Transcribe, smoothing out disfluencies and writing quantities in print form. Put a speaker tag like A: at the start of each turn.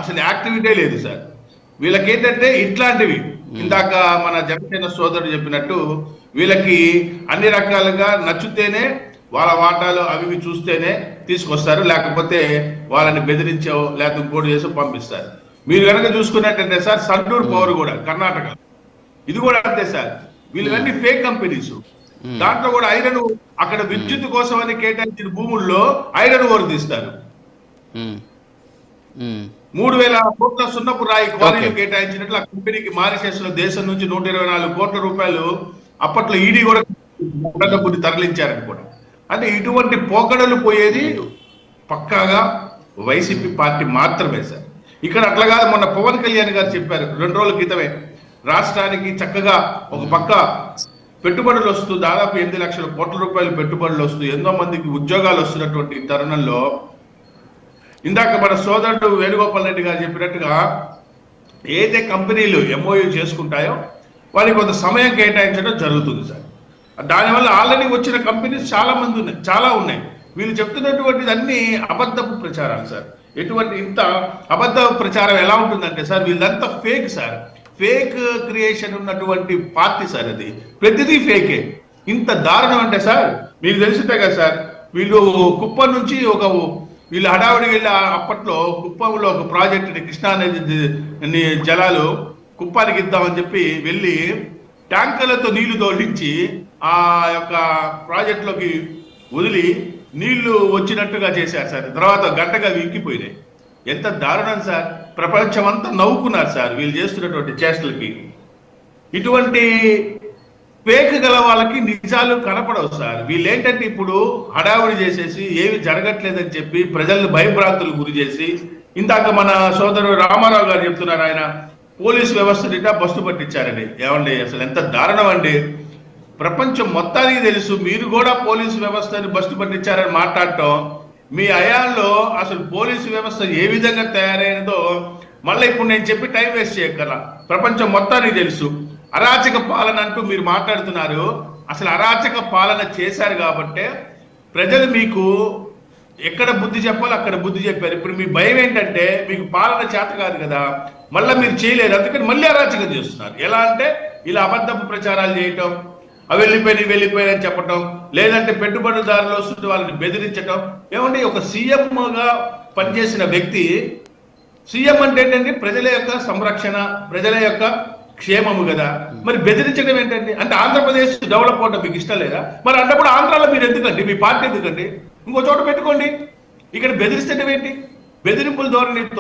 A: అసలు యాక్టివిటీ లేదు సార్. వీళ్ళకి ఏంటంటే ఇట్లాంటివి ఇందాక మన జనసేన సోదరుడు చెప్పినట్టు వీళ్ళకి అన్ని రకాలుగా నచ్చితేనే వాళ్ళ వాటాలు అవి చూస్తేనే తీసుకొస్తారు, లేకపోతే వాళ్ళని బెదిరించో లేకపోతే ఇంకోటి చేసో పంపిస్తారు. మీరు కనుక చూసుకున్నట్టంటే సార్ సండూర్ పవర్ కూడా కర్ణాటక, ఇది కూడా అంతే సార్. వీళ్ళన్నీ fake companies. దాంట్లో కూడా ఐరన్ అక్కడ విద్యుత్ కోసం అని కేటాయించిన భూముల్లో ఐరన్ ఓర్ తీస్తారు. 3,000 కోట్ల సున్నపు రాయి క్వారీలు కేటాయించినట్లు ఆ కంపెనీకి మారిషస్ లో దేశం నుంచి 124 కోట్ల రూపాయలు అప్పట్లో ఈడీ కూడా డబ్బుని తరలించారని కూడా. అంటే ఇటువంటి పోకడలు పోయేది పక్కాగా వైసీపీ పార్టీ మాత్రమే సార్. ఇక్కడ అట్లా కాదు. మొన్న పవన్ కళ్యాణ్ గారు చెప్పారు 2 రోజుల క్రితమే, రాష్ట్రానికి చక్కగా ఒక పక్క పెట్టుబడులు వస్తూ దాదాపు 8 లక్షల కోట్ల రూపాయలు పెట్టుబడులు వస్తూ ఎంతో మందికి ఉద్యోగాలు వస్తున్నటువంటి తరుణంలో ఇందాక మన సోదరుడు వేణుగోపాల్ రెడ్డి గారు చెప్పినట్టుగా ఏదైతే కంపెనీలు ఎంఓయూ చేసుకుంటాయో వారికి కొంత సమయం కేటాయించడం జరుగుతుంది సార్. దానివల్ల ఆల్రెడీ వచ్చిన కంపెనీస్ చాలా ఉన్నాయి. వీళ్ళు చెప్తున్నటువంటిది అన్ని అబద్ధపు ప్రచారాలు సార్. ఎటువంటి ఇంత అబద్ధ ప్రచారం ఎలా ఉంటుందంటే సార్, వీళ్ళంతా ఫేక్ సార్. ఫేక్ క్రియేషన్ ఉన్నటువంటి పార్టీ సార్ అది. ప్రతిదీ ఫేకే. ఇంత దారుణం అంటే సార్ మీకు తెలిసిందే కదా సార్, వీళ్ళు కుప్పం నుంచి వీళ్ళు హడావుడికి వెళ్ళి అప్పట్లో కుప్పంలో ఒక ప్రాజెక్టుని కృష్ణానది జలాలు కుప్పానికి ఇద్దామని చెప్పి వెళ్ళి ట్యాంకర్లతో నీళ్లు తోలించి ఆ యొక్క ప్రాజెక్టులోకి వదిలి నీళ్లు వచ్చినట్టుగా చేశారు సార్. తర్వాత గంటగా విక్కిపోయినాయి. ఎంత దారుణం సార్. ప్రపంచం అంతా నవ్వుకున్నారు సార్ వీళ్ళు చేస్తున్నటువంటి చేష్టలకి. ఇటువంటి ఫేక్ గల వాళ్ళకి నిజాలు కనపడవు సార్. వీళ్ళు ఏంటంటే ఇప్పుడు హడావుడి చేసేసి ఏమి జరగట్లేదని చెప్పి ప్రజలను భయభ్రాంతులు గురి చేసి, ఇందాక మన సోదరుడు రామారావు గారు చెప్తున్నారు, ఆయన పోలీసు వ్యవస్థ బస్సు పట్టించారండి. ఏమండి అసలు ఎంత దారుణం అండి. ప్రపంచం మొత్తానికి తెలుసు మీరు కూడా పోలీసు వ్యవస్థని బస్సు పట్టించారని మాట్లాడటం. మీ హయాంలో అసలు పోలీసు వ్యవస్థ ఏ విధంగా తయారైనదో మళ్ళీ ఇప్పుడు నేను చెప్పి టైం వేస్ట్ చేయగల. ప్రపంచం మొత్తానికి తెలుసు. అరాచక పాలన అంటూ మీరు మాట్లాడుతున్నారు. అసలు అరాచక పాలన చేశారు కాబట్టే ప్రజలు మీకు ఎక్కడ బుద్ధి చెప్పాలో అక్కడ బుద్ధి చెప్పారు. ఇప్పుడు మీ భయం ఏంటంటే మీకు పాలన చేత కాదు కదా, మళ్ళీ మీరు చేయలేరు, అందుకని మళ్ళీ అరాచకం చేస్తున్నారు. ఎలా అంటే ఇలా అబద్ధపు ప్రచారాలు చేయటం, అవి వెళ్ళిపోయినని చెప్పటం, లేదంటే పెట్టుబడిదారులు వస్తుంటే వాళ్ళని బెదిరించటం. ఏమంటే ఒక సీఎంగా పనిచేసిన వ్యక్తి, సీఎం అంటే ఏంటంటే ప్రజల యొక్క సంరక్షణ, ప్రజల యొక్క క్షేమము కదా. మరి బెదిరించడం ఏంటండి? అంటే ఆంధ్రప్రదేశ్ డెవలప్ అవడం మీకు ఇష్టం లేదా? మరి అన్నప్పుడు ఆంధ్రాలో మీరు ఎందుకండి, మీ పార్టీ ఎందుకండి? ఇంకో చోట పెట్టుకోండి. ఇక్కడ బెదిరిస్తడం ఏంటి? బెదిరింపుల ధోరణి